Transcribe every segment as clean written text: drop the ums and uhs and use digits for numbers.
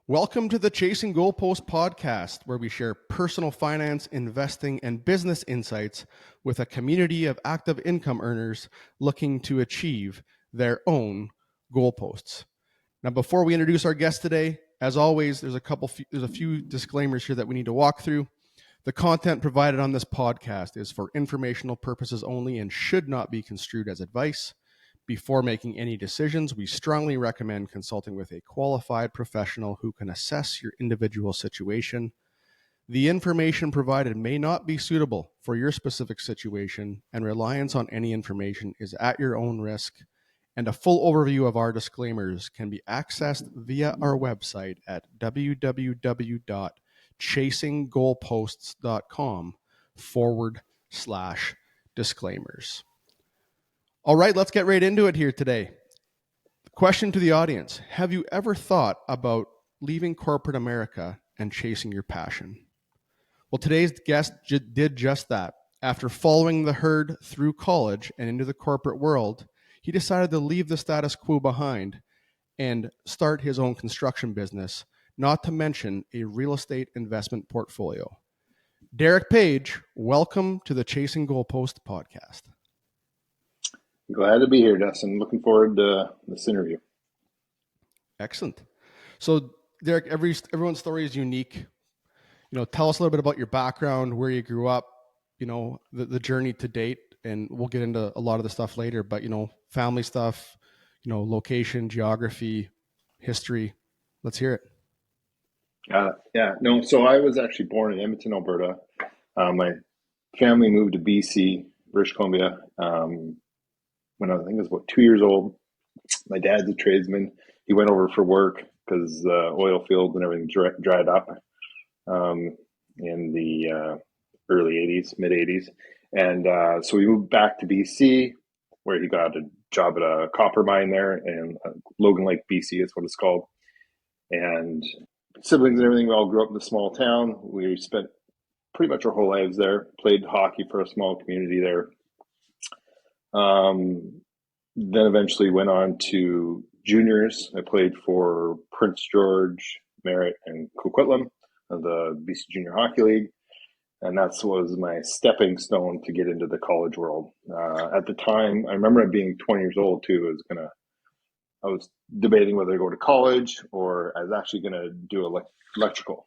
Welcome to the Chasing Goalpost podcast, where we share personal finance, investing, and business insights with a community of active income earners looking to achieve their own goalposts. Now, before we introduce our guest today, as always, there's a few disclaimers here that we need to walk through. The content provided on this podcast is for informational purposes only and should not be construed as advice. Before making any decisions, we strongly recommend consulting with a qualified professional who can assess your individual situation. The information provided may not be suitable for your specific situation, and reliance on any information is at your own risk. And a full overview of our disclaimers can be accessed via our website at www.chasinggoalposts.com/disclaimers. All right, let's get right into it here today. Question to the audience. Have you ever thought about leaving corporate America and chasing your passion? Well, today's guest did just that. After following the herd through college and into the corporate world, he decided to leave the status quo behind and start his own construction business, not to mention a real estate investment portfolio. Derek Paige, welcome to the Chasing Goalpost podcast. Glad to be here, Dustin. Looking forward to this interview. Excellent. So, Derek, everyone's story is unique. Tell us a little bit about your background, where you grew up, the journey to date, and we'll get into a lot of the stuff later. But family stuff, location, geography, history. Let's hear it. So I was actually born in Edmonton, Alberta. My family moved to BC, British Columbia, when I was about 2 years old. My dad's a tradesman. He went over for work because the oil fields and everything dried up in the early 80s, mid 80s. And so we moved back to BC, where he got a job at a copper mine there in Logan Lake, BC is what it's called. And siblings and everything, we all grew up in a small town. We spent pretty much our whole lives there, played hockey for a small community there. Then eventually went on to juniors. I played for Prince George, Merritt, and Coquitlam of the BC Junior Hockey League. And that was my stepping stone to get into the college world. At the time, I remember being 20 years old too. I was debating whether to go to college or I was actually going to do electrical.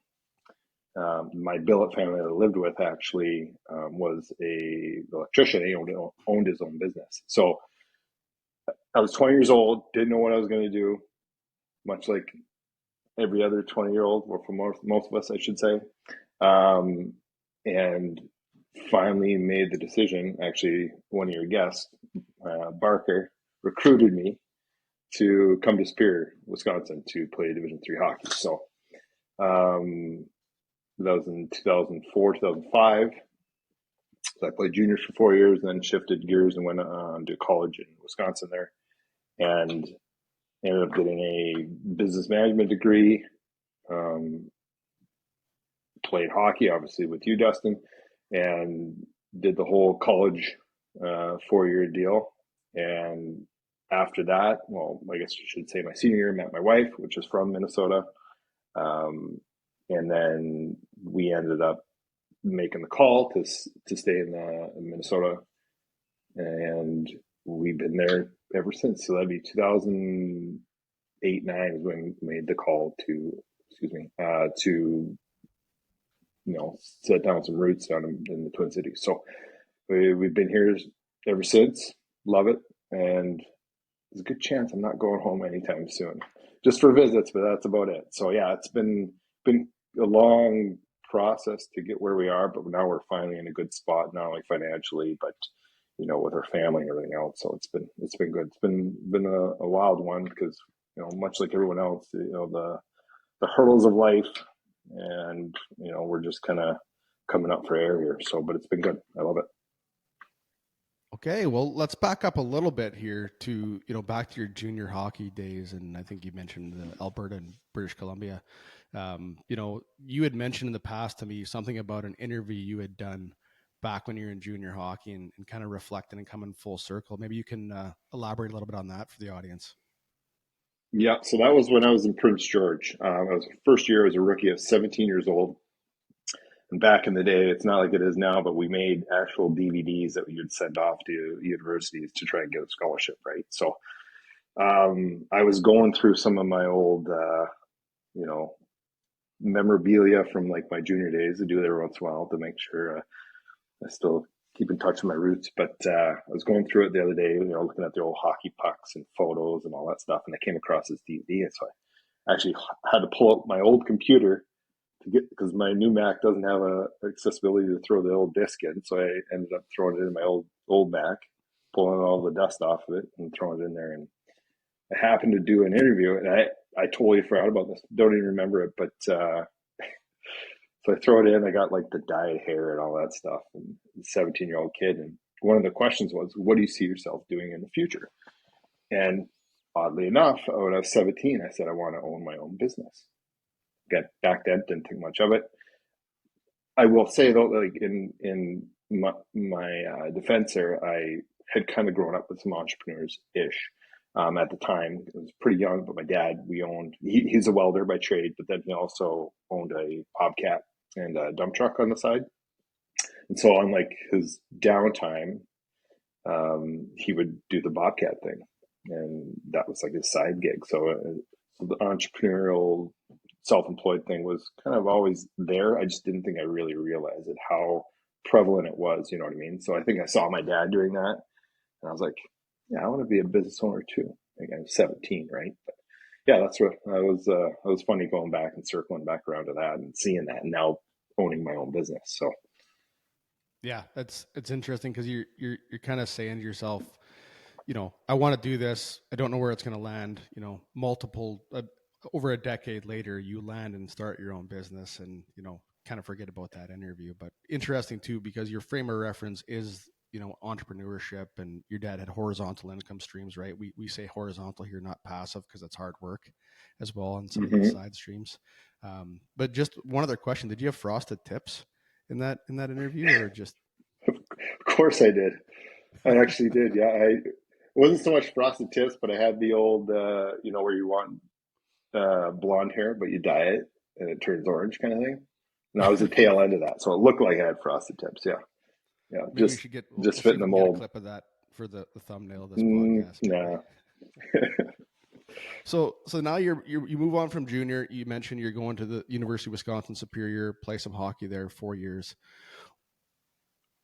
My billet family that I lived with actually was an electrician. He owned his own business. So I was 20 years old, didn't know what I was going to do, much like every other 20-year-old, or for most of us, I should say. And finally made the decision. Actually, one of your guests, Barker, recruited me to come to Superior, Wisconsin, to play Division III hockey. So that was in 2004, 2005. So I played juniors for 4 years, and then shifted gears and went on to college in Wisconsin there, and ended up getting a business management degree. Played hockey, obviously, with you, Dustin, and did the whole college 4-year deal. And after that, well, I guess you should say my senior year, met my wife, which is from Minnesota. And then we ended up making the call to stay in Minnesota, and we've been there ever since. So that'd be 2008, 9 is when we made the call to set down some roots down in the Twin Cities. So we've been here ever since. Love it, and there's a good chance I'm not going home anytime soon, just for visits, but that's about it. So yeah, it's been a long process to get where we are, but now we're finally in a good spot, not only financially, but with our family and everything else. So it's been good. It's been a wild one because much like everyone else, the hurdles of life, and we're just kind of coming up for air here. So, but it's been good. I love it. Okay, well, let's back up a little bit here to back to your junior hockey days, and I think you mentioned Alberta and British Columbia. You had mentioned in the past to me something about an interview you had done back when you were in junior hockey and kind of reflecting and coming full circle. Maybe you can elaborate a little bit on that for the audience. Yeah, so that was when I was in Prince George. I was first year as a rookie. I was 17 years old. And back in the day, it's not like it is now, but we made actual DVDs that we would send off to universities to try and get a scholarship, right? So I was going through some of my old, you know, memorabilia from like my junior days to do it every once in a while to make sure I still keep in touch with my roots. But I was going through it the other day, looking at the old hockey pucks and photos and all that stuff, and I came across this DVD, and so I actually had to pull up my old computer to get because my new Mac doesn't have a accessibility to throw the old disk in, so I ended up throwing it in my old Mac, pulling all the dust off of it and throwing it in there. And I happened to do an interview, and I totally forgot about this. Don't even remember it, but so I throw it in. I got like the dyed hair and all that stuff, and 17-year-old kid. And one of the questions was, "What do you see yourself doing in the future?" And oddly enough, when I was 17, I said I want to own my own business. Back then, didn't think much of it. I will say though, like in my defense there, I had kind of grown up with some entrepreneurs ish. At the time, I was pretty young, but my dad, he's a welder by trade, but then he also owned a Bobcat and a dump truck on the side. And so on like his downtime, he would do the Bobcat thing, and that was like his side gig. So the entrepreneurial, self-employed thing was kind of always there. I just didn't think I really realized it how prevalent it was. You know what I mean? So I think I saw my dad doing that, and I was like, yeah, I want to be a business owner too. Like I was 17, right? But yeah, that's what I was. It was funny going back and circling back around to that and seeing that, and now owning my own business. So Yeah, it's interesting because you're kind of saying to yourself, I want to do this. I don't know where it's going to land. Multiple over a decade later, you land and start your own business, and kind of forget about that interview. But interesting too, because your frame of reference is entrepreneurship, and your dad had horizontal income streams, right? We say horizontal here, not passive, because it's hard work as well on some of these mhm. side streams. But just one other question: did you have frosted tips in that interview, or just Of course I did. I actually did. Yeah, it wasn't so much frosted tips, but I had the old, where you want blonde hair, but you dye it and it turns orange kind of thing. And I was the tail end of that, so it looked like I had frosted tips. Yeah, yeah, maybe we just should get just we'll see fitting if the we can get a mold. clip of that for the thumbnail of this podcast, maybe. Nah. So now you move on from junior. You mentioned you're going to the University of Wisconsin Superior, play some hockey there, 4 years.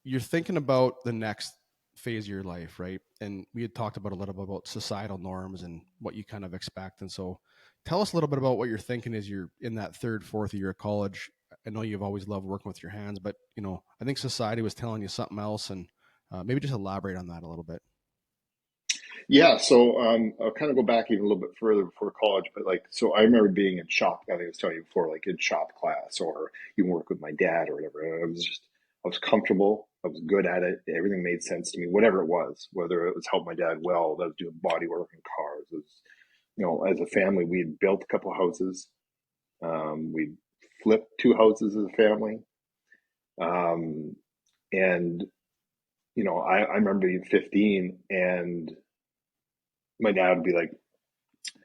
You're thinking about the next phase of your life, right? And we had talked about a little bit about societal norms and what you kind of expect. And so tell us a little bit about what you're thinking as you're in that third, fourth year of college. I know you've always loved working with your hands, but I think society was telling you something else, and maybe just elaborate on that a little bit. Yeah, so I'll kind of go back even a little bit further before college, but like, so I remember being in shop. I think I was telling you before, like in shop class, or even work with my dad or whatever. And I was comfortable. I was good at it. Everything made sense to me, whatever it was. Whether it was help my dad weld, I was doing body work in cars. It was, as a family, we had built a couple houses. We flipped two houses as a family, um, and I remember being 15 and my dad would be like,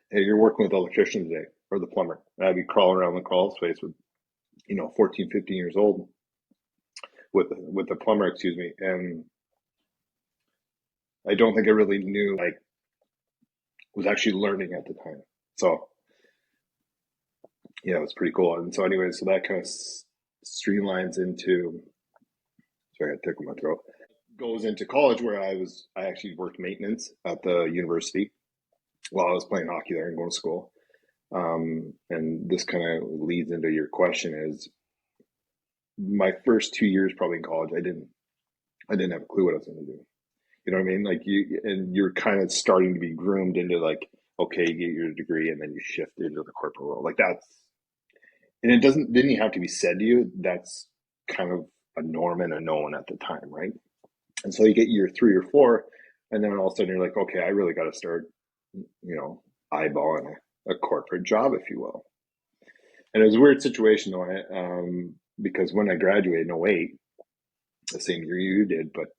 hey, you're working with the electrician today or the plumber. And I'd be crawling around the crawl space with, 14, 15 years old with the plumber, excuse me. And I don't think I really knew, like, was actually learning at the time. So, yeah, it was pretty cool. And so, anyway, so that kind of streamlines into, sorry, I got a tickle in my throat, goes into college where I actually worked maintenance at the university while I was playing hockey there and going to school. And this kind of leads into your question is my first 2 years probably in college, I didn't have a clue what I was going to do. You know what I mean? Like you're kind of starting to be groomed into like, okay, you get your degree and then you shift into the corporate world. Like and it didn't even have to be said to you. That's kind of a norm and a known at the time, right? And so you get year 3 or 4, and then all of a sudden you're like, okay, I really got to start, you know, eyeballing a corporate job, if you will. And it was a weird situation though, because when I graduated in '08, the same year you did, but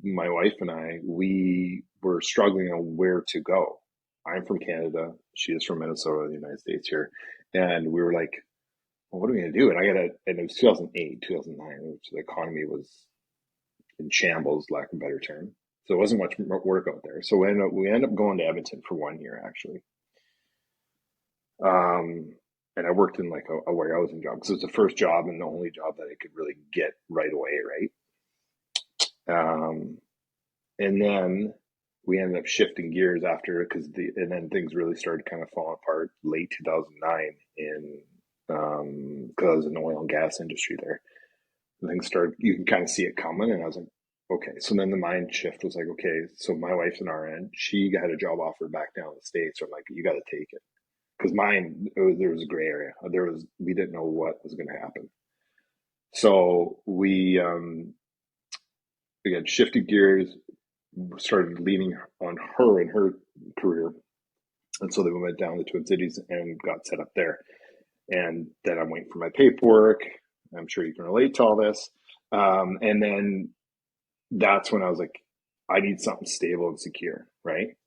my wife and I, we were struggling on where to go. I'm from Canada. She is from Minnesota, the United States here. And we were like, well, what are we going to do? And and it was 2008, 2009, which the economy was in shambles, lack of a better term. So it wasn't much work out there. So we ended up going to Edmonton for 1 year, actually. Um, and I worked in like a warehousing job because it was the first job and the only job that I could really get right away, right? And then we ended up shifting gears after and then things really started kind of falling apart late 2009 because I was in the oil and gas industry there. And things started, you can kind of see it coming, and I was like, okay. So then the mind shift was like, okay, so my wife's an RN. She had a job offer back down in the States. So I'm like, you got to take it. Because there was a gray area. We didn't know what was going to happen. So we, again, shifted gears, started leaning on her and her career. And so then we went down to the Twin Cities and got set up there. And then I'm waiting for my paperwork. I'm sure you can relate to all this. And then that's when I was like, I need something stable and secure, right?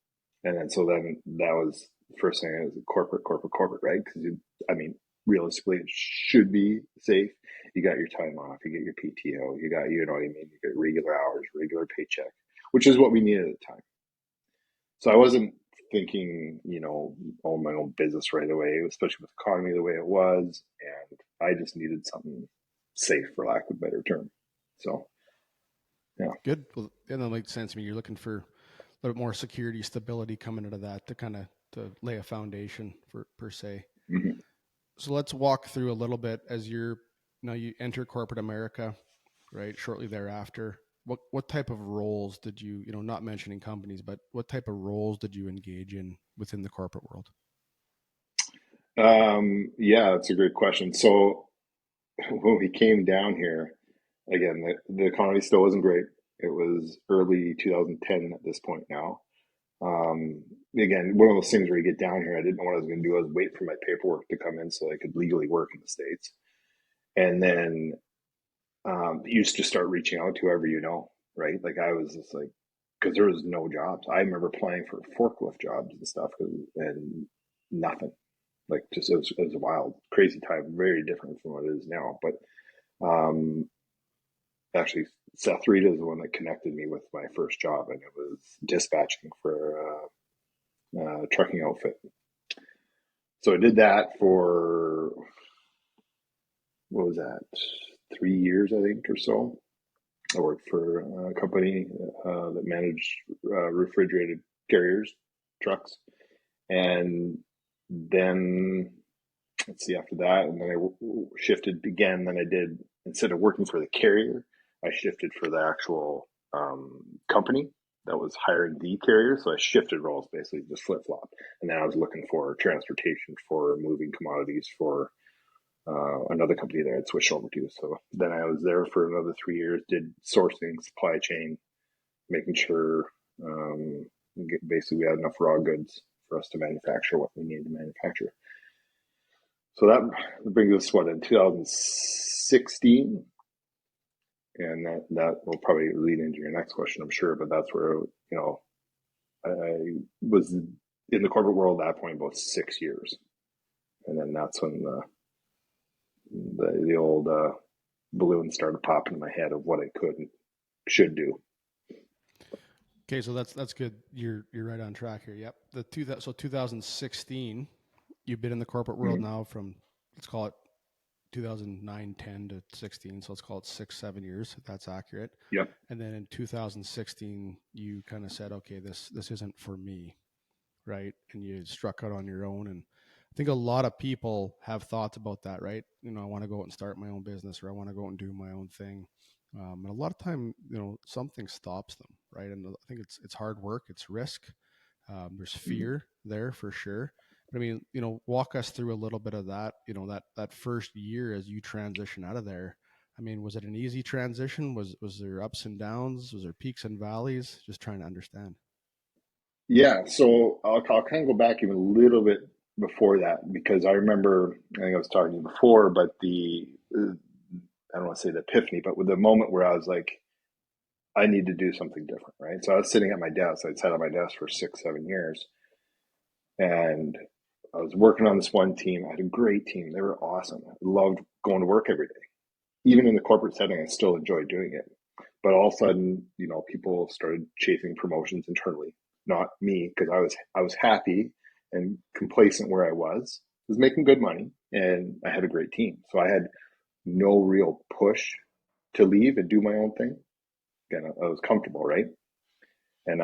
And then that was the first thing, is corporate, right? Because I mean, realistically, it should be safe. You got your time off, you get your PTO, you know what I mean? You get regular hours, regular paycheck, which is what we needed at the time. So I wasn't thinking, own my own business right away, especially with the economy the way it was. And I just needed something safe, for lack of a better term. So, yeah. Good. Well, yeah, that makes sense to me. You're looking for a little bit more security, stability coming into that to kind of to lay a foundation for per se. Mm-hmm. So let's walk through a little bit as you enter corporate America, right? Shortly thereafter, what type of roles did you not mentioning companies, but what type of roles did you engage in within the corporate world? Yeah, that's a great question. So when we came down here, again, the economy still wasn't great. It was early 2010 at this point now. Um, Again, one of those things where you get down here, I didn't know what I was going to do. I was waiting for my paperwork to come in so I could legally work in the States. And then you used to start reaching out to whoever right? Like I was just like, because there was no jobs. I remember applying for forklift jobs and stuff, and nothing. Like just it was a wild, crazy time, very different from what it is now. But actually, Seth Reed is the one that connected me with my first job, and it was dispatching for a trucking outfit. So I did that for, what was that, 3 years, I think, or so. I worked for a company that managed refrigerated carriers, trucks. And then, let's see, after that, and then I shifted again. Then I did, instead of working for the carrier, I shifted for the actual company that was hiring the carrier. So I shifted roles, basically just flip flop. And then I was looking for transportation for moving commodities for another company that I'd switched over to. So then I was there for another 3 years, did sourcing, supply chain, making sure basically we had enough raw goods for us to manufacture what we needed to manufacture. So that brings us in 2016, and that will probably lead into your next question, I'm sure. But that's where I was in the corporate world at that point about 6 years, and then that's when the old balloon started popping in my head of what I could and should do. Okay, so that's good. You're right on track here. Yep. 2016, you've been in the corporate world now from, let's call it 2009, 10 to 16. So let's call it 6-7 years, if that's accurate. Yep. And then in 2016, you kind of said, okay, this isn't for me, right? And you struck out on your own. And I think a lot of people have thoughts about that, right? I want to go out and start my own business, or I want to go out and do my own thing. And a lot of time, something stops them, right? And I think it's hard work, it's risk. There's fear there for sure. But I mean, walk us through a little bit of that. That first year as you transition out of there. I mean, was it an easy transition? Was there ups and downs? Was there peaks and valleys? Just trying to understand. Yeah, so I'll kind of go back even a little bit before that, because I remember, I think I was talking to you before, but I don't want to say the epiphany, but with the moment where I was like, I need to do something different, right? So I was sitting at my desk. I'd sat at my desk for 6-7 years, And I was working on this one team. I had a great team. They were awesome. I loved going to work every day. Even in the corporate setting, I still enjoyed doing it. But all of a sudden, people started chasing promotions internally. Not me, because I was happy and complacent where I was making good money, and I had a great team. So I had no real push to leave and do my own thing. Again, I was comfortable, right? And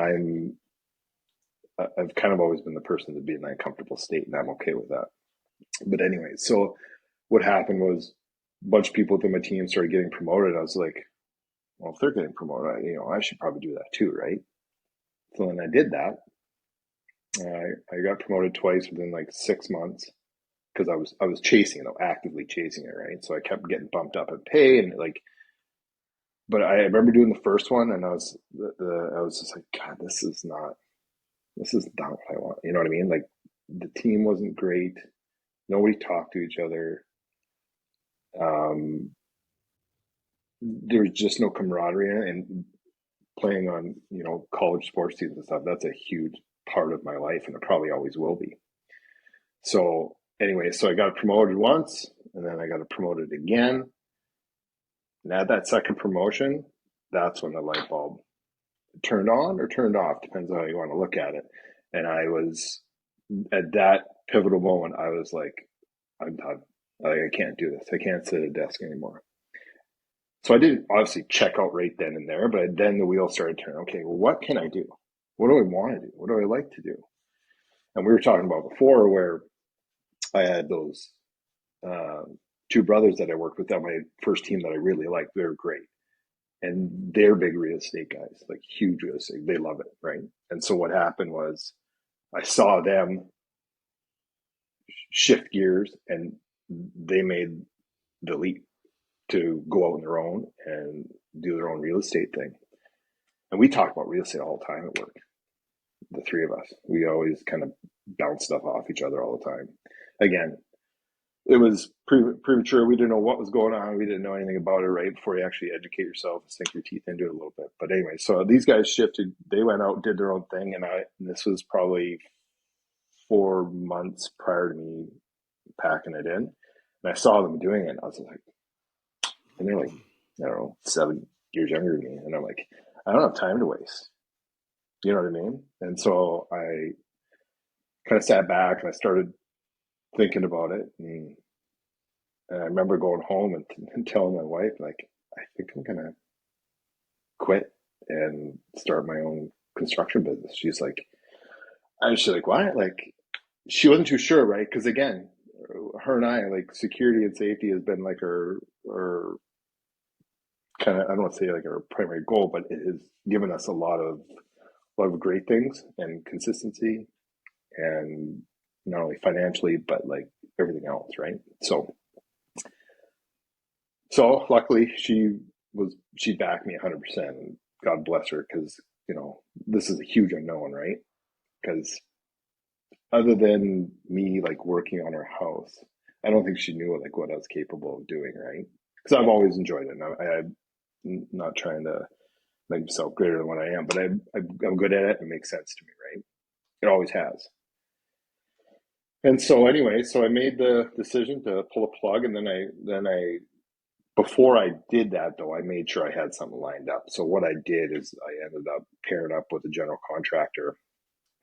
I've kind of always been the person to be in that comfortable state, and I'm okay with that. But anyway, so what happened was a bunch of people within my team started getting promoted. I was like, well, if they're getting promoted, I should probably do that too, right? So then I did that. I got promoted twice within like 6 months because I was chasing it, actively chasing it, right? So I kept getting bumped up in pay and but I remember doing the first one, and I was just like, God, this is not what I want. You know what I mean? Like, the team wasn't great. Nobody talked to each other. Um, there was just no camaraderie in it, and playing on college sports teams and stuff. That's a huge part of my life, and it probably always will be. So anyway, so I got promoted once, and then I got promoted again. And at that second promotion, that's when the light bulb turned on or turned off, depends on how you want to look at it. And I was at that pivotal moment, I was like, I'm done. Like, I can't do this. I can't sit at a desk anymore. So I didn't obviously check out right then and there, but then the wheels started turning. Okay, well, what can I do? What do I want to do? What do I like to do? And we were talking about before where I had those uh, two brothers that I worked with on my first team that I really liked. They were great. And they're big real estate guys, like huge real estate. They love it, right? And so what happened was I saw them shift gears, and they made the leap to go out on their own and do their own real estate thing. And we talk about real estate all the time at work, the three of us. We always kind of bounce stuff off each other all the time. Again, it was premature. We didn't know what was going on. We didn't know anything about it, right? Before you actually educate yourself, sink your teeth into it a little bit. But anyway, so these guys shifted. They went out, did their own thing, and this was probably 4 months prior to me packing it in. And I saw them doing it. And I was like, and they're like, I don't know, 7 years younger than me. And I'm like, I don't have time to waste. You know what I mean? And so I kind of sat back and I started thinking about it. And I remember going home and telling my wife, like, I think I'm going to quit and start my own construction business. She's like, what? Like, she wasn't too sure, right? Because again, her and I, like, security and safety has been like her kind of, I don't want to say like our primary goal, but it has given us a lot of great things and consistency, and not only financially, but like everything else, right? So luckily she backed me 100%, and God bless her, because this is a huge unknown, right? Because other than me like working on her house, I don't think she knew like what I was capable of doing, right? Because I've always enjoyed it, and I'm not trying to make myself greater than what I am, but I'm good at it. And it makes sense to me, right? It always has. And so anyway, so I made the decision to pull a plug, and then I before I did that though, I made sure I had something lined up. So what I did is I ended up pairing up with a general contractor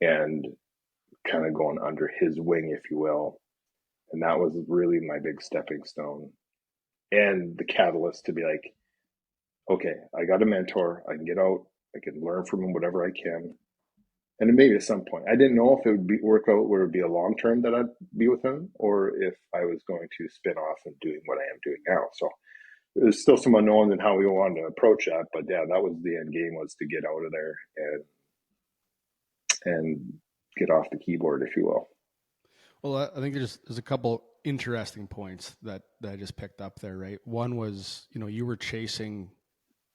and kind of going under his wing, if you will. And that was really my big stepping stone and the catalyst to be like, okay, I got a mentor. I can get out. I can learn from him whatever I can. And then maybe at some point, I didn't know if it would work out where it would be a long term that I'd be with him, or if I was going to spin off and doing what I am doing now. So there's still some unknown in how we wanted to approach that, but yeah, that was the end game, was to get out of there and get off the keyboard, if you will. Well, I think there's a couple interesting points that I just picked up there, right? One was, you were chasing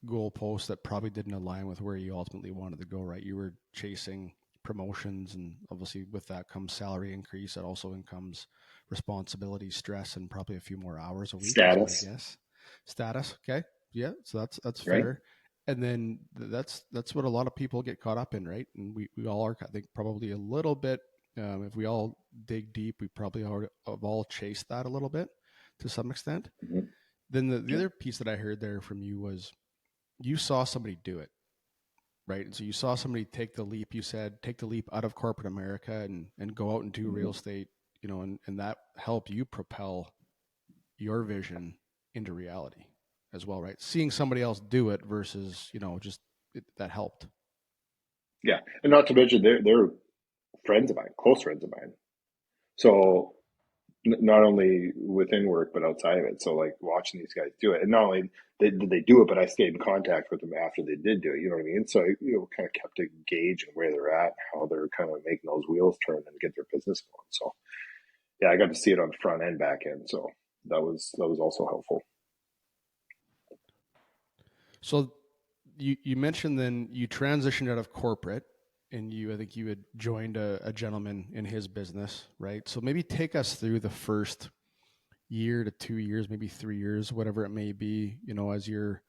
goalposts that probably didn't align with where you ultimately wanted to go, right? You were chasing promotions, and obviously with that comes salary increase. That also comes responsibility, stress, and probably a few more hours a week is my Status, guess. Status, okay, yeah, so that's right? fair. And then that's what a lot of people get caught up in, right? And we all are, I think, probably a little bit If we all dig deep, we probably have all chased that a little bit to some extent. Mm-hmm. Then the Yeah. other piece that I heard there from you was you saw somebody do it, right? And so you saw somebody take the leap. You said take the leap out of corporate America and go out and do Mm-hmm. real estate, and that helped you propel your vision into reality as well, right? Seeing somebody else do it versus just that helped. Yeah. And not to mention, they're friends of mine, close friends of mine. So not only within work but outside of it. So like watching these guys do it, and not only did they do it, but I stayed in contact with them after they did do it. You know what I mean? So I, kind of kept a gauge on where they're at, how they're kind of making those wheels turn and get their business going. So yeah, I got to see it on front and back end. So that was also helpful. So you mentioned then you transitioned out of corporate and I think you had joined a gentleman in his business, right? So maybe take us through the first year to 2 years, maybe 3 years, whatever it may be, as you're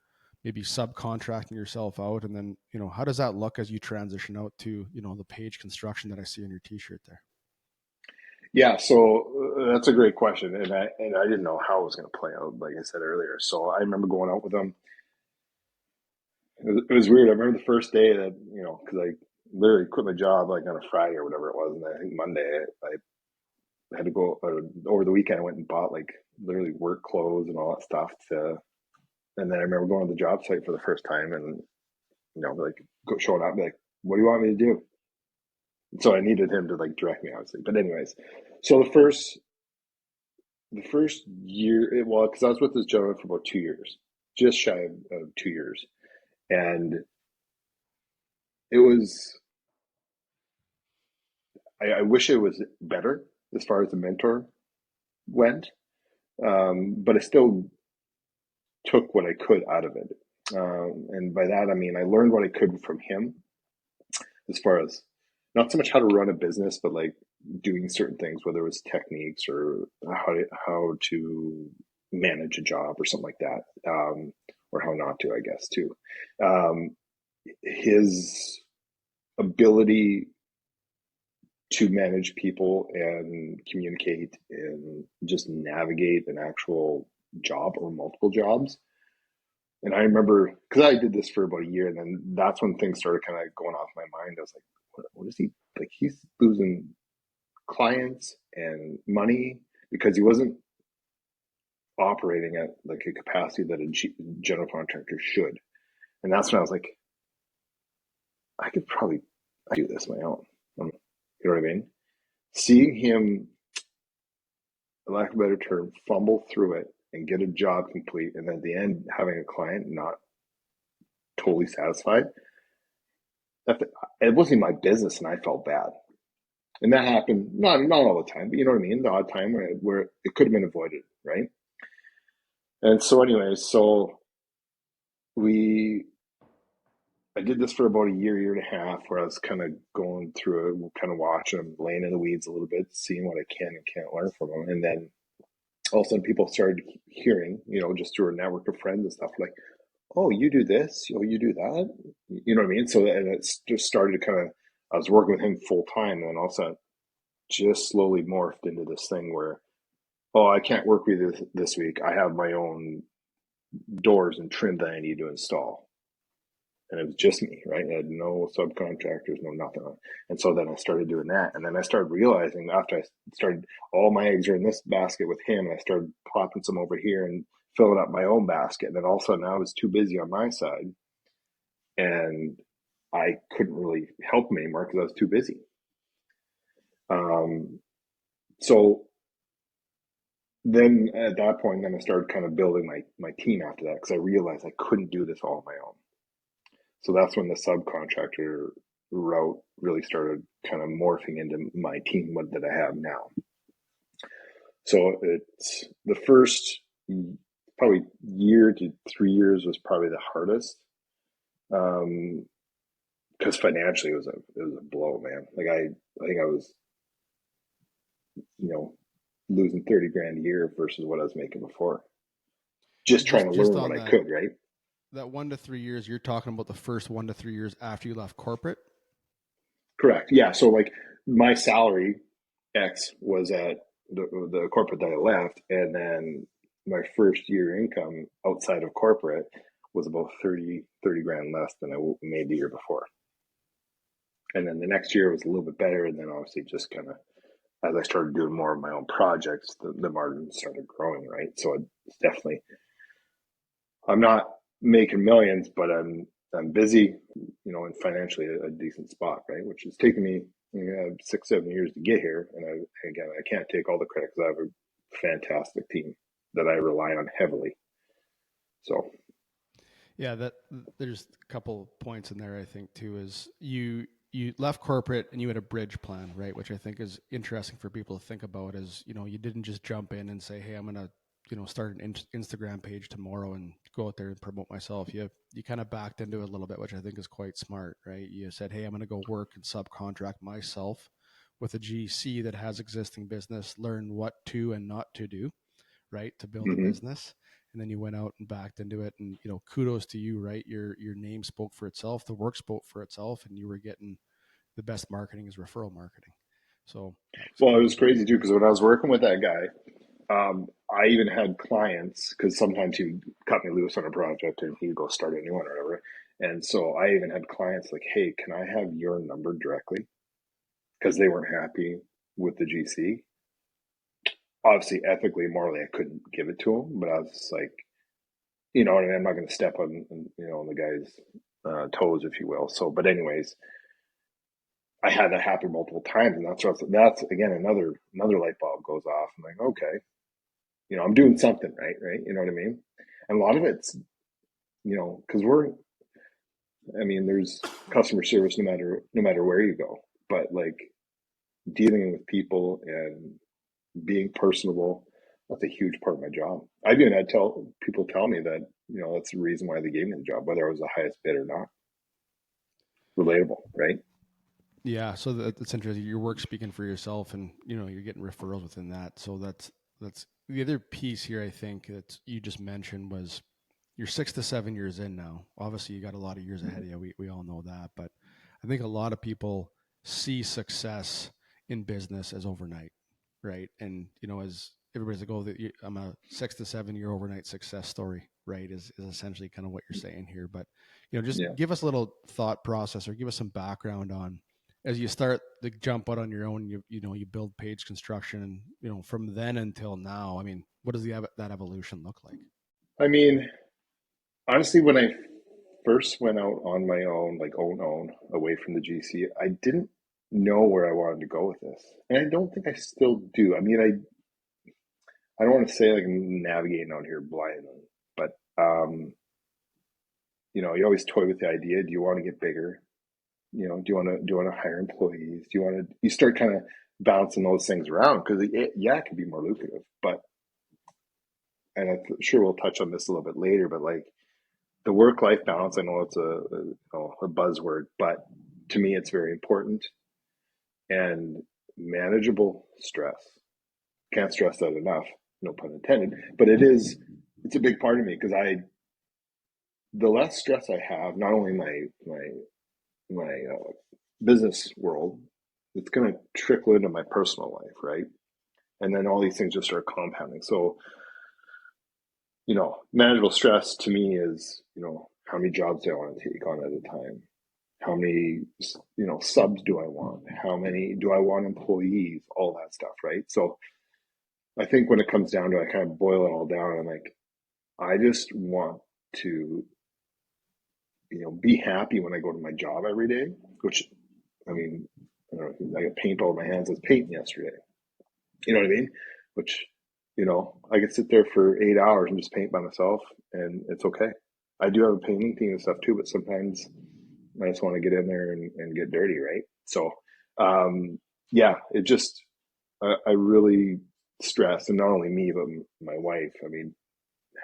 maybe subcontracting yourself out. And then, how does that look as you transition out to, the Paige construction that I see on your t-shirt there? Yeah, so that's a great question, and I didn't know how it was going to play out. Like I said earlier, so I remember going out with them. It was weird. I remember the first day that because I literally quit my job like on a Friday or whatever it was, and I think Monday I had to go over the weekend. I went and bought like literally work clothes and all that stuff and then I remember going to the job site for the first time and like showing up and be like, what do you want me to do? And so I needed him to like direct me, obviously. But anyways, so the first year, well, because I was with this gentleman for about 2 years, just shy of 2 years, and it was. I wish it was better as far as the mentor went, but I still took what I could out of it. And by that, I mean, I learned what I could from him as far as not so much how to run a business, but like doing certain things, whether it was techniques or how to manage a job or something like that, or how not to, I guess, too. Um, his ability to manage people and communicate and just navigate an actual job or multiple jobs. And I remember because I did this for about a year, and then that's when things started kind of going off my mind. I was like, what is he like? He's losing clients and money because he wasn't operating at like a capacity that a general contractor should. And that's when I was like, I could probably do this on my own. You know what I mean? Seeing him, for lack of a better term, fumble through it and get a job complete, and then at the end having a client not totally satisfied. It wasn't my business, and I felt bad. And that happened not all the time, but you know what I mean. The odd time where it could have been avoided, right? And so, anyways, so we I did this for about a year and a half, where I was kind of going through it, kind of watching them, laying in the weeds a little bit, seeing what I can and can't learn from them, and then all of a sudden people started hearing, just through a network of friends and stuff, like, oh, you do this, oh, you do that, you know what I mean? So and it's just started to kind of, I was working with him full time, and then all of a sudden just slowly morphed into this thing where, oh, I can't work with you this week. I have my own doors and trim that I need to install. And it was just me, right? I had no subcontractors, no nothing. And so then I started doing that. And then I started realizing after I started, all my eggs are in this basket with him. And I started plopping some over here and filling up my own basket. And then all of a sudden I was too busy on my side. And I couldn't really help him anymore because I was too busy. So then at that point, then I started kind of building my team after that because I realized I couldn't do this all on my own. So that's when the subcontractor route really started kind of morphing into my team that I have now. So it's the first probably year to 3 years was probably the hardest, because financially it was a blow, man. Like I think I was you know losing 30 grand a year versus what I was making before, just trying to Just learn what on I could, right? that 1 to 3 years, you're talking about the first 1 to 3 years after you left corporate. Correct. Yeah. So like my salary X was at the corporate that I left, and then my first year income outside of corporate was about 30 grand less than I made the year before. And then the next year was a little bit better, and then obviously just kind of as I started doing more of my own projects, the margins started growing, right? So it's definitely I'm not making millions, but I'm busy, and financially a decent spot, right? Which has taken me 6-7 years to get here, and again I can't take all the credit because I have a fantastic team that I rely on heavily. So Yeah, that there's a couple points in there I think too is you left corporate and you had a bridge plan, right? Which I think is interesting for people to think about is, you didn't just jump in and say, "Hey, I'm going to, start an Instagram page tomorrow and go out there and promote myself." You kind of backed into it a little bit, which I think is quite smart, right? You said, "Hey, I'm going to go work and subcontract myself with a GC that has existing business, learn what to and not to do, right, to build a mm-hmm. business." And then you went out and backed into it, and kudos to you, right? Your name spoke for itself, the work spoke for itself, and you were getting the best marketing is referral marketing. So that was Well, it was kudos to you. crazy too because when I was working with that guy, I even had clients because sometimes he'd cut me loose on a project and he'd go start a new one or whatever. And so I even had clients like, "Hey, can I have your number directly?" Because they weren't happy with the GC. Obviously, ethically, morally, I couldn't give it to him, but I was just like, what I mean? I'm not going to step on the guy's toes, if you will. So, but anyways, I had that happen multiple times, and that's again another light bulb goes off. I'm like, okay, I'm doing something right? You know what I mean? And a lot of it's, because there's customer service no matter where you go, but like dealing with people and being personable, that's a huge part of my job. I've even had people tell me that, that's the reason why they gave me the job, whether I was the highest bid or not. Relatable, right? Yeah, so that's interesting. Your work speaking for yourself, and you're getting referrals within that. So that's the other piece here. I think that you just mentioned was you're 6 to 7 years in now. Obviously, you got a lot of years ahead of you. We all know that, but I think a lot of people see success in business as overnight, right? And as everybody's like, "Oh, I'm a 6 to 7 year overnight success story," right? Is essentially kind of what you're saying here. But just Yeah. give us a little thought process or give us some background on as you start the jump out on your own. You build Paige Construction, and from then until now. I mean, what does that evolution look like? I mean, honestly, when I first went out on my own, like own, away from the GC, I didn't know where I wanted to go with this. And I don't think I still do. I don't want to say like I'm navigating out here blindly, but you always toy with the idea. Do you want to get bigger? Do you want to hire employees? You start kind of bouncing those things around because it can be more lucrative. But and I'm sure we'll touch on this a little bit later. But like the work-life balance, I know it's a buzzword, but to me it's very important and manageable stress. Can't stress that enough. No pun intended. But it's a big part of me because the less stress I have, not only my business world, it's going to trickle into my personal life, right? And then all these things just start compounding. So, manageable stress to me is, how many jobs do I want to take on at a time? How many, subs do I want? How many do I want employees? All that stuff, right? So I think when it comes down to it, I kind of boil it all down. And I'm like, I just want to, be happy when I go to my job every day, which, I mean, I don't know, I got paint all over my hands. I was painting yesterday. You know what I mean? Which, I could sit there for 8 hours and just paint by myself and it's okay. I do have a painting team and stuff too, but sometimes I just want to get in there and get dirty, right? So, yeah, I really stress, and not only me, but my wife. I mean,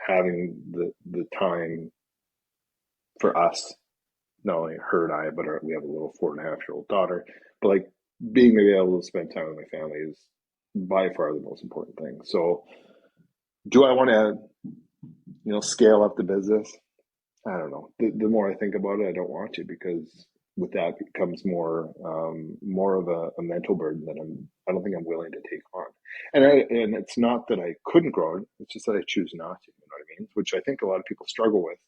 having the time for us, not only her and I, but we have a little 4.5-year-old daughter, but like being able to spend time with my family is by far the most important thing. So, do I want to, scale up the business? I don't know. The more I think about it, I don't want to because with that becomes more of a mental burden that I don't think I'm willing to take on. And it's not that I couldn't grow it; it's just that I choose not to. You know what I mean? Which I think a lot of people struggle with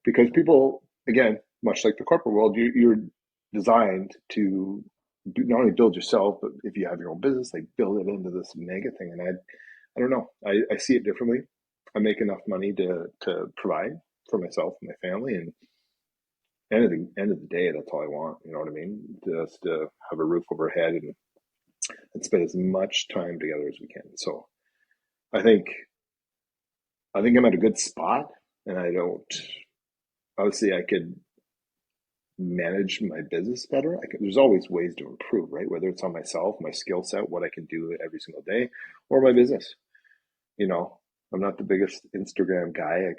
because people, again, much like the corporate world, you're designed to not only build yourself, but if you have your own business, like build it into this mega thing. And I don't know. I see it differently. I make enough money to provide for myself and my family, and end of the day, that's all I want. You know what I mean? Just to have a roof overhead and spend as much time together as we can. So I think I think I'm at a good spot, and I don't. Obviously, I could manage my business better. There's always ways to improve, right? Whether it's on myself, my skill set, what I can do every single day, or my business. You know, I'm not the biggest Instagram guy.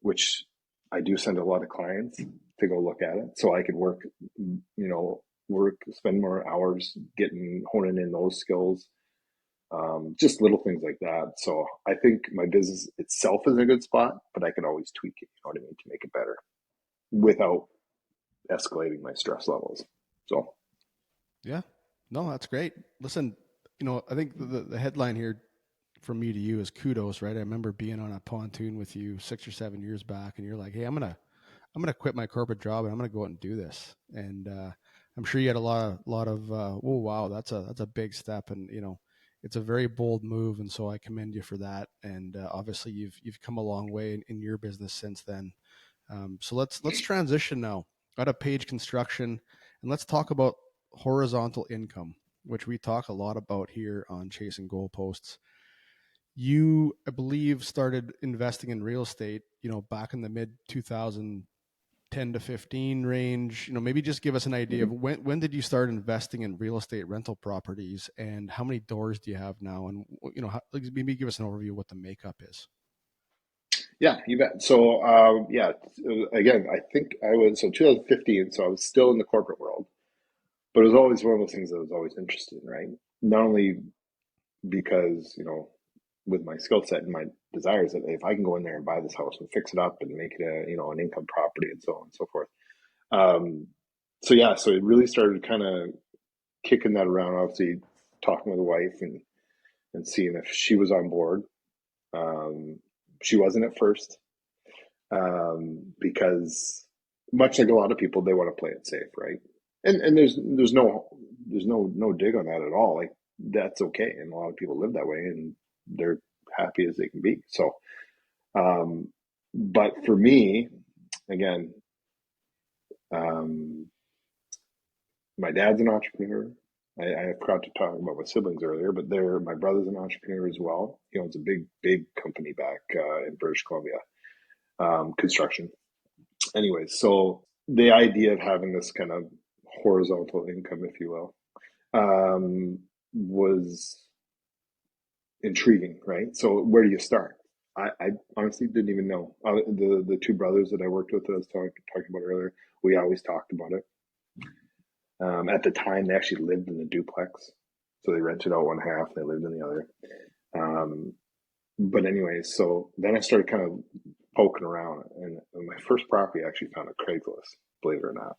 Which I do send a lot of clients to go look at it, so I could work, spend more hours honing in those skills. Just little things like that. So I think my business itself is in a good spot, but I can always tweak it. You know what I mean, to make it better without escalating my stress levels. So Yeah. No, that's great. Listen, I think the headline here from me to you is kudos, right? I remember being on a pontoon with you 6 or 7 years back, and you're like, "Hey, I'm gonna quit my corporate job and I'm gonna go out and do this." And I'm sure you had a lot of oh wow, that's a big step, and it's a very bold move, and so I commend you for that. And obviously, you've come a long way in your business since then. So let's transition now out of Paige Construction, and let's talk about horizontal income, which we talk a lot about here on Chasing Goalposts. You, I believe, started investing in real estate, back in the mid 2010 to 15 range. Maybe just give us an idea of when did you start investing in real estate rental properties, and how many doors do you have now? And maybe give us an overview of what the makeup is. yeah, you bet. So yeah, again, I think I was 2015, so I was still in the corporate world, but it was always one of those things that I was always interested in, right? Not only because with my skill set and my desires that if I can go in there and buy this house and fix it up and make it an income property and so on and so forth. Um, so yeah, so it really started kind of kicking that around. Obviously, talking with the wife and seeing if she was on board. Um, she wasn't at first because much like a lot of people, they want to play it safe, right? And there's no dig on that at all. Like that's okay, and a lot of people live that way, and they're happy as they can be. So, but for me, again, um, my dad's an entrepreneur. I forgot to talk about my siblings earlier, but my brother's an entrepreneur as well. He owns a big company back in British Columbia, construction. Anyways, so the idea of having this kind of horizontal income, if you will, was intriguing, right? So where do you start? I honestly didn't even know. The two brothers that I worked with that I was talking about earlier, we always talked about it. At the time, they actually lived in the duplex, so they rented out one half, they lived in the other. Um, but anyways, so then I started kind of poking around, and my first property I actually found on Craigslist, believe it or not.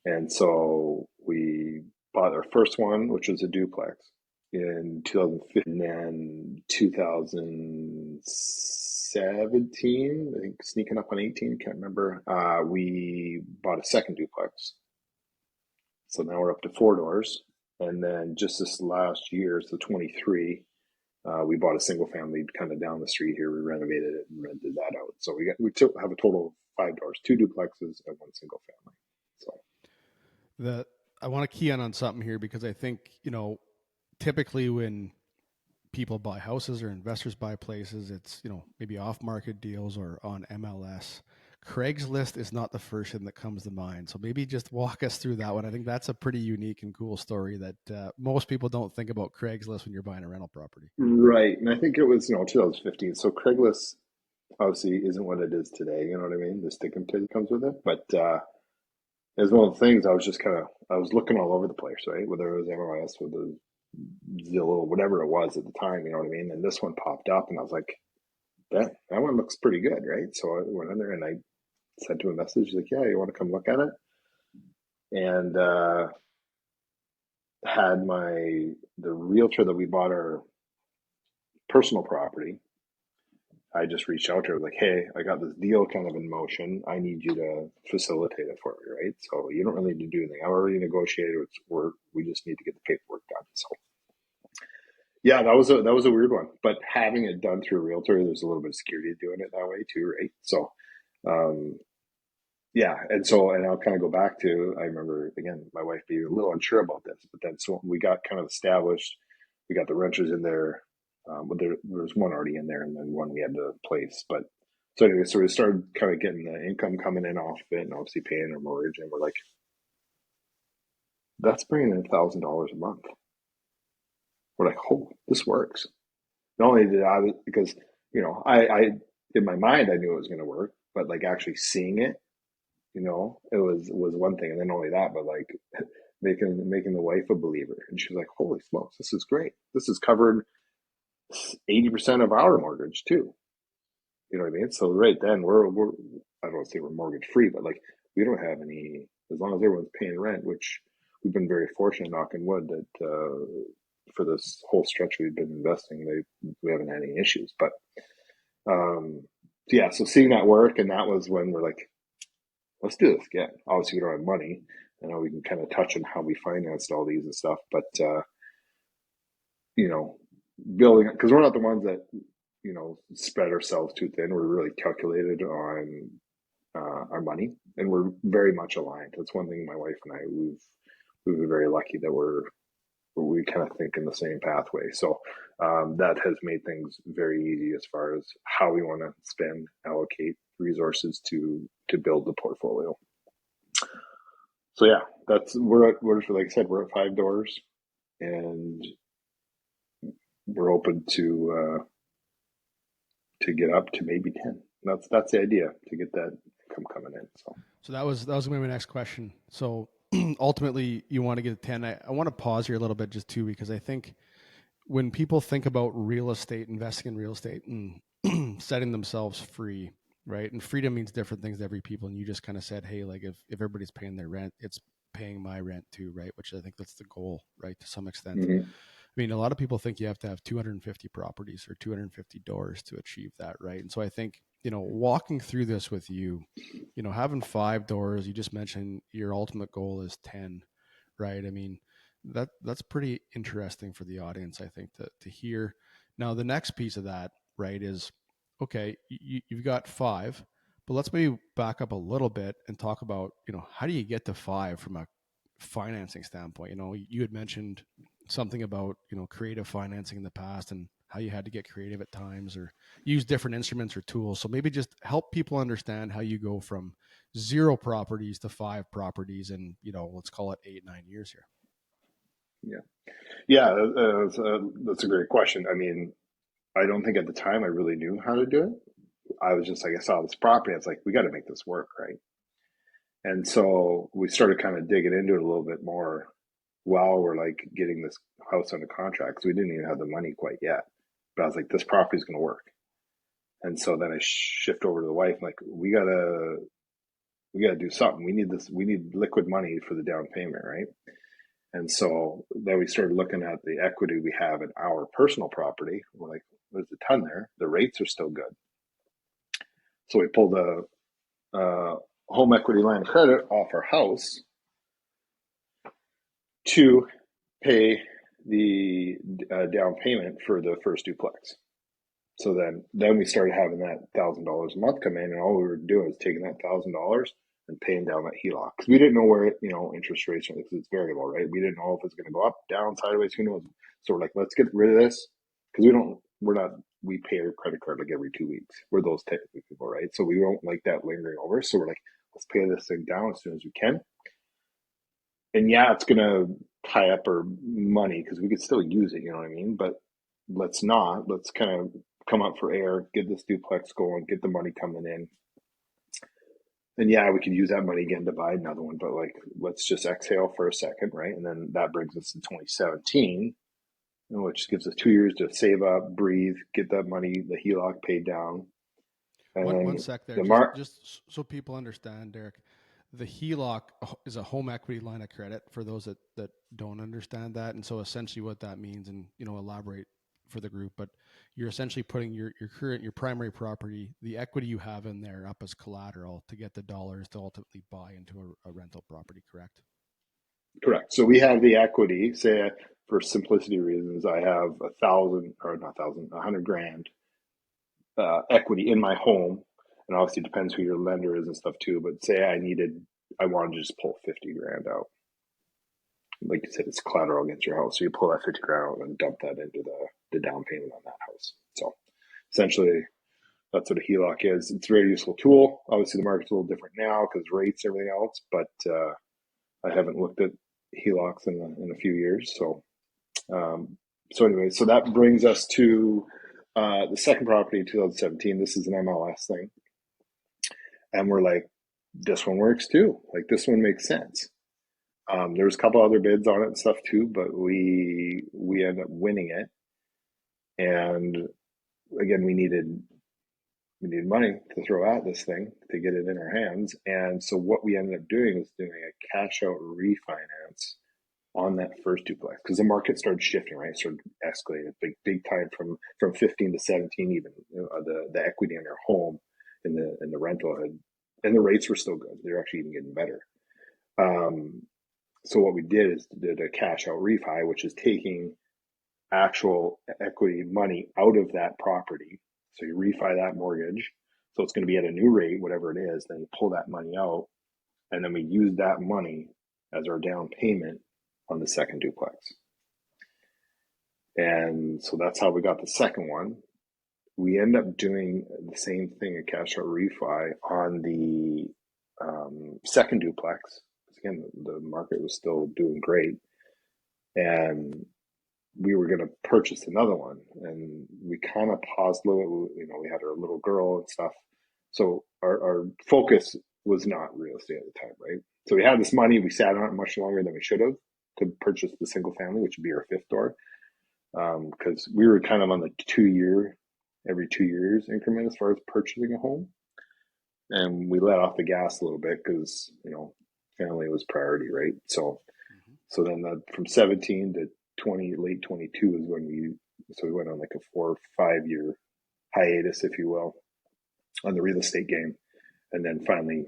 And so we bought our first one, which was a duplex in 2015, and then 2017, I think sneaking up on 18, can't remember. We bought a second duplex. So now we're up to 4 doors. And then just this last year, so 23, we bought a single family kind of down the street here. We renovated it and rented that out. So we have a total of 5 doors, two duplexes and one single family. So That I want to key on something here, because I think, typically when people buy houses or investors buy places, it's, maybe off market deals or on MLS. Craigslist is not the first thing that comes to mind. So maybe just walk us through that one. I think that's a pretty unique and cool story that most people don't think about Craigslist when you're buying a rental property. right, and I think it was 2015. So Craigslist obviously isn't what it is today. You know what I mean? The stick and pin comes with it, but as one of the things, I was looking all over the place, right? Whether it was MLS, whether Zillow, whatever it was at the time, you know what I mean? And this one popped up, and I was like, that one looks pretty good, right? So I went in there and I sent him a message, like, yeah, you want to come look at it? and had the realtor that we bought our personal property. I just reached out to her like, hey, I got this deal kind of in motion. I need you to facilitate it for me, right? So you don't really need to do anything. I already negotiated with work. We just need to get the paperwork done. So yeah, that was a weird one. But having it done through a realtor, there's a little bit of security doing it that way too, right? So um, yeah, and I'll kind of go back to, I remember again my wife being a little unsure about this, but then so we got kind of established. We got the renters in there. But there was one already in there, and then one we had to place. But so anyway, so we started kind of getting the income coming in off it, and obviously paying our mortgage, and we're like, that's bringing in $1,000 a month. We're like, oh, this works. Not only did I, because I in my mind I knew it was going to work, but like actually seeing it, it was one thing, and then only that, but like making the wife a believer, and she was like, "Holy smokes, this is great! This has covered 80% of our mortgage too." You know what I mean? So right then we're I don't want to say we're mortgage free, but like we don't have any, as long as everyone's paying rent, which we've been very fortunate, knock on wood, that for this whole stretch we've been investing, we haven't had any issues. But um, yeah, so seeing that work, and that was when we're like, let's do this again. Obviously, we don't have money. I know we can kind of touch on how we financed all these and stuff, but you know, building, because we're not the ones that spread ourselves too thin. We're really calculated on our money, and we're very much aligned. That's one thing my wife and I we've been very lucky that we kind of think in the same pathway. So that has made things very easy as far as how we want to spend, allocate resources to build the portfolio. So yeah, we're like I said, we're at 5 doors, and we're open to get up to maybe 10. That's the idea, to get that income coming in. So that was gonna be my next question. So ultimately, you want to get a 10. I want to pause here a little bit just too, because I think when people think about real estate, investing in real estate, and setting themselves free, right? And freedom means different things to every people. And you just kind of said, hey, like if everybody's paying their rent, it's paying my rent too, right? Which I think that's the goal, right? To some extent. Mm-hmm. I mean, a lot of people think you have to have 250 properties or 250 doors to achieve that, right? And so I think, walking through this with you, having 5 doors, you just mentioned your ultimate goal is 10, right? I mean, that's pretty interesting for the audience, I think, to hear. Now, the next piece of that, right, is okay, you've got 5, but let's maybe back up a little bit and talk about, how do you get to 5 from a financing standpoint? You had mentioned something about, creative financing in the past and how you had to get creative at times or use different instruments or tools. So maybe just help people understand how you go from 0 properties to 5 properties in, let's call it 8, 9 years here. Yeah, yeah, that's a great question. I mean, I don't think at the time I really knew how to do it. I was just like, I saw this property. I was like, we got to make this work, right? And so we started kind of digging into it a little bit more while we're like getting this house under contract, because we didn't even have the money quite yet. But I was like, this property's going to work. And so then I shift over to the wife, like, we gotta do something. We need liquid money for the down payment, right? And so then we started looking at the equity we have in our personal property. We're like, there's a ton there. The rates are still good. So we pulled a home equity line of credit off our house to pay the down payment for the first duplex. So then we started having that $1,000 a month come in, and all we were doing was taking that $1,000 and paying down that HELOC, because we didn't know where interest rates are, because it's variable, right? We didn't know if it's going to go up, down, sideways. Who knows? So we're like, let's get rid of this, because we pay our credit card like every 2 weeks. We're those type of people, right? So we don't like that lingering over. So we're like, let's pay this thing down as soon as we can. And yeah, it's going to tie up our money because we could still use it, you know what I mean? But let's not. Let's kind of come up for air, get this duplex going, get the money coming in. And yeah, we could use that money again to buy another one, but like, let's just exhale for a second, right? And then that brings us to 2017, which gives us 2 years to save up, breathe, get that money, the HELOC paid down. And One then sec there, the just mark, just so people understand, Derek. the HELOC is a home equity line of credit for those that don't understand that. And so essentially what that means, and elaborate for the group, but you're essentially putting your primary property, the equity you have in there, up as collateral to get the dollars to ultimately buy into a rental property, correct? Correct. So we have the equity. Say, for simplicity reasons, I have 1,000 or not 1,000, 100 grand equity in my home, and obviously it depends who your lender is and stuff too. But say I wanted to just pull 50 grand out. Like you said, it's collateral against your house, so you pull that 50 grand out and dump that into the down payment on that house. So essentially, that's what a HELOC is. It's a very useful tool. Obviously, the market's a little different now because rates, everything else, but I haven't looked at HELOCs in a few years. So anyway, so that brings us to the second property in 2017. This is an MLS thing, and we're like, this one works too. Like, this one makes sense. There was a couple other bids on it and stuff too, but we ended up winning it. And again, we needed money to throw at this thing to get it in our hands. And so what we ended up doing was doing a cash out refinance on that first duplex, because the market started shifting, right? It started escalating big time from 15 to 17 even. The equity in our home in the rental had, and the rates were still good. They're actually even getting better. So what we did is did a cash out refi, which is taking actual equity money out of that property. So you refi that mortgage. So it's going to be at a new rate, whatever it is. Then you pull that money out, and then we use that money as our down payment on the second duplex. And so that's how we got the second one. We end up doing the same thing, a cash out refi on the second duplex. Again, the market was still doing great. And we were going to purchase another one, and we kind of paused a little. We had our little girl and stuff, so our focus was not real estate at the time, right? So we had this money, we sat on it much longer than we should have to purchase the single family, which would be our fifth door, because we were kind of on the every 2 years increment as far as purchasing a home, and we let off the gas a little bit because family was priority, right? So then from 17 to late 22 is when we went on like a 4 or 5 year hiatus, if you will, on the real estate game, and then finally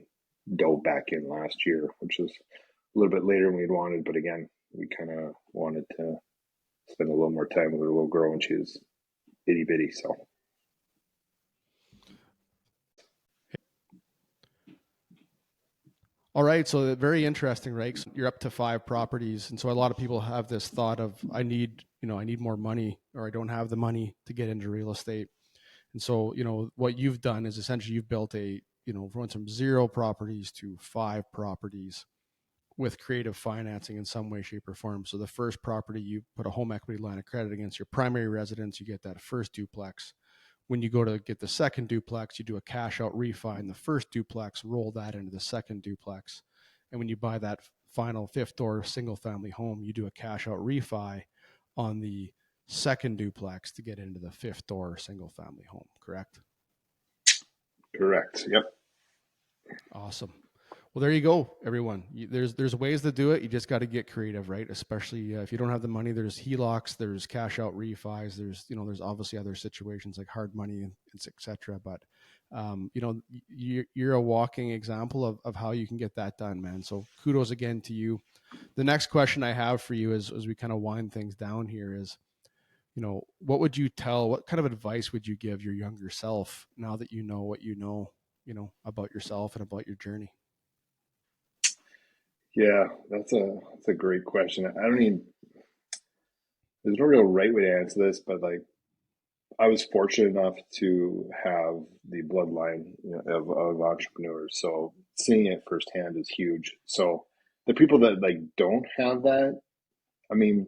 dove back in last year, which was a little bit later than we'd wanted. But again, we kind of wanted to spend a little more time with our little girl when she was itty bitty. So. All right, so very interesting, right? So you're up to 5 properties, and so a lot of people have this thought of I need more money, or I don't have the money to get into real estate. And so, what you've done is essentially you've built went from 0 properties to 5 properties with creative financing in some way, shape, or form. So the first property, you put a home equity line of credit against your primary residence, you get that first duplex. When you go to get the second duplex, you do a cash out refi in the first duplex, roll that into the second duplex. And when you buy that final fifth door single family home, you do a cash out refi on the second duplex to get into the fifth door single family home, correct? Correct. Yep. Awesome. Well, there you go, everyone. There's ways to do it. You just got to get creative, right? Especially if you don't have the money. There's HELOCs, there's cash out refis, there's obviously other situations like hard money and etc. But you're a walking example of how you can get that done, man. So kudos again to you. The next question I have for you is, as we kind of wind things down here, is what kind of advice would you give your younger self now that you know what you know about yourself and about your journey? Yeah, that's a great question. I don't even there's no real right way to answer this, but like, I was fortunate enough to have the bloodline, of entrepreneurs. So seeing it firsthand is huge. So the people that like don't have that, I mean,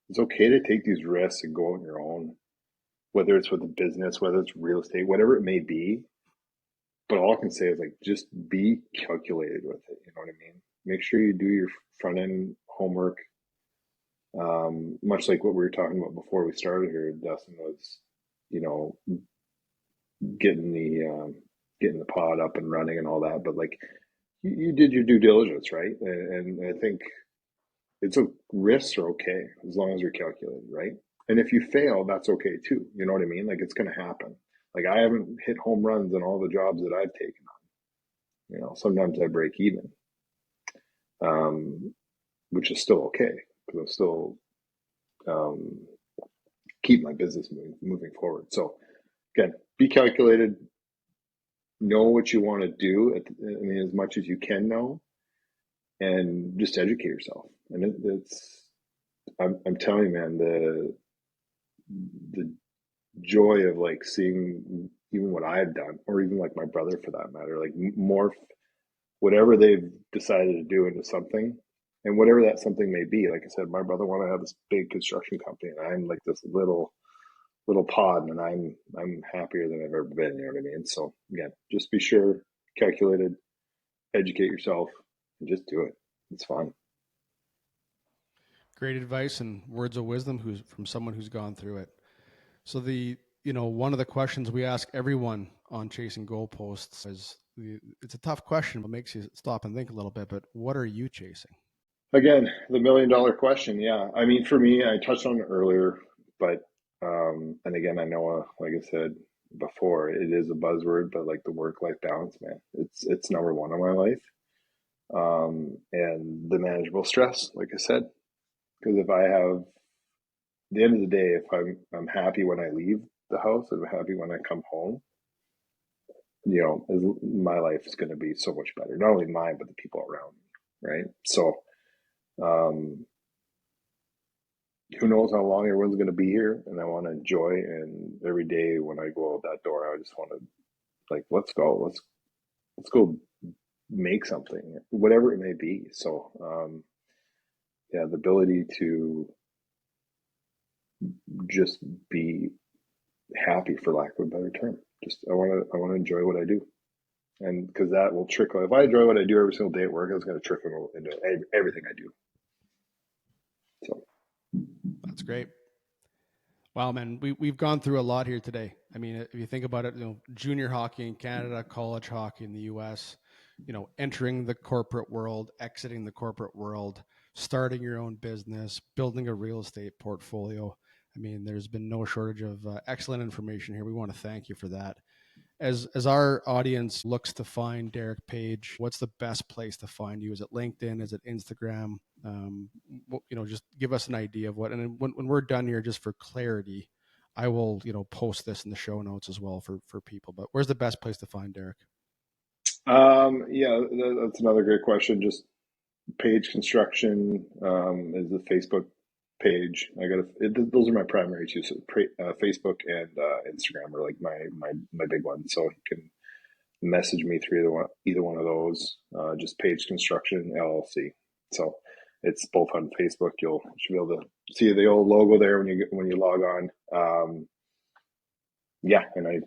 it's okay to take these risks and go on your own, whether it's with a business, whether it's real estate, whatever it may be. But all I can say is like, just be calculated with it. You know what I mean? Make sure you do your front end homework. Much like what we were talking about before we started here, Dustin, was, you know, getting the pod up and running and all that. But like, you did your due diligence, right? And I think it's a risks are okay as long as you're calculated, right? And if you fail, that's okay too. You know what I mean? Like it's going to happen. Like I haven't hit home runs in all the jobs that I've taken on. Sometimes I break even, um, which is still okay because I'm still um, keep my business moving forward. So again, be calculated, know what you want to do. I mean, as much as you can know, and just educate yourself. And I'm telling you, man, the joy of like seeing even what I've done, or even like my brother for that matter, like morph whatever they've decided to do into something, and whatever that something may be. Like I said, my brother wanted to have this big construction company, and I'm like this little pod, and I'm happier than I've ever been. You know what I mean? So again, just be sure, calculated, educate yourself, and just do it. It's fun. Great advice and words of wisdom who's from someone who's gone through it. So one of the questions we ask everyone on chasing goalposts is it's a tough question, but makes you stop and think a little bit. But what are you chasing? Again, the $1 million question. Yeah. I mean, for me, I touched on it earlier, but, and again, I know, like I said before, it is a buzzword, but like the work-life balance, man, it's number one in my life. And the manageable stress, like I said, because if I have, the end of the day, if I'm happy when I leave the house, I'm happy when I come home, my life is going to be so much better. Not only mine, but the people around me, right? So, um, who knows how long everyone's going to be here, and I want to enjoy. And every day when I go out that door, I just want to like, let's go make something, whatever it may be. So, yeah, the ability to just be happy, for lack of a better term. Just I want to enjoy what I do, and because that will trickle. If I enjoy what I do every single day at work, it's going to trickle into everything I do. So, That's great. Wow, man, we've gone through a lot here today. I mean, if you think about it, junior hockey in Canada, college hockey in the U.S., entering the corporate world, exiting the corporate world, starting your own business, building a real estate portfolio. I mean, there's been no shortage of excellent information here. We want to thank you for that. As our audience looks to find Derek Paige, what's the best place to find you? Is it LinkedIn? Is it Instagram? Just give us an idea of what. And when we're done here, just for clarity, I will post this in the show notes as well for people. But where's the best place to find Derek? yeah, that's another great question. Just Paige Construction is the Facebook page. Those are my primary two. So Facebook and Instagram are like my big ones. So you can message me through either one of those. Just Paige Construction LLC. So it's both on Facebook. You should be able to see the old logo there when you log on. Yeah, and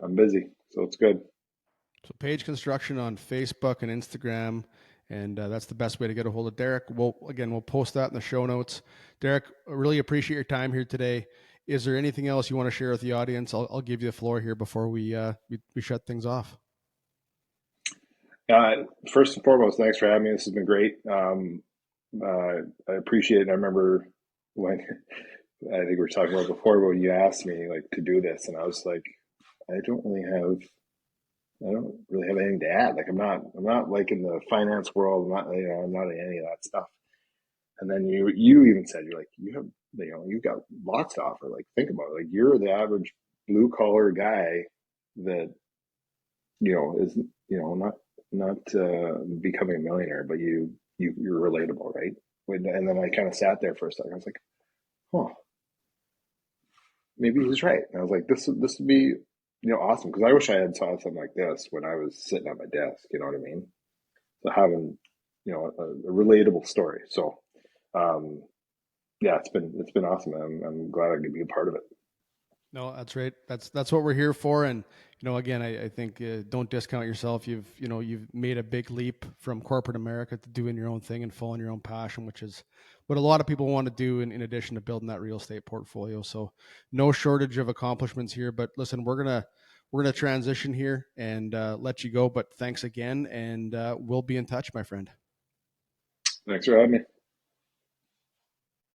I'm busy, so it's good. So Paige Construction on Facebook and Instagram. And that's the best way to get a hold of Derek. We'll post that in the show notes. Derek, I really appreciate your time here today. Is there anything else you want to share with the audience? I'll give you the floor here before we shut things off. First and foremost, thanks for having me. This has been great. I appreciate it. I remember when I think we were talking about before when you asked me like to do this, and I was like, I don't really have I don't really have anything to add. Like I'm not like in the finance world. I'm not in any of that stuff. And then you even said you're like you've got lots to offer. Like think about it. Like you're the average blue collar guy that is not becoming a millionaire, but you're relatable, right? And then I kind of sat there for a second. I was like, oh, maybe he's right. And I was like, this would be awesome, because I wish I had saw something like this when I was sitting at my desk. You know what I mean? So having a relatable story. So yeah, it's been awesome. I'm glad I could be a part of it. No, that's right. That's what we're here for. And again, I think don't discount yourself. You've made a big leap from corporate America to doing your own thing and following your own passion, which is what a lot of people want to do in addition to building that real estate portfolio. So no shortage of accomplishments here. But listen, we're going to transition here and let you go. But thanks again, and we'll be in touch, my friend. Thanks for having me.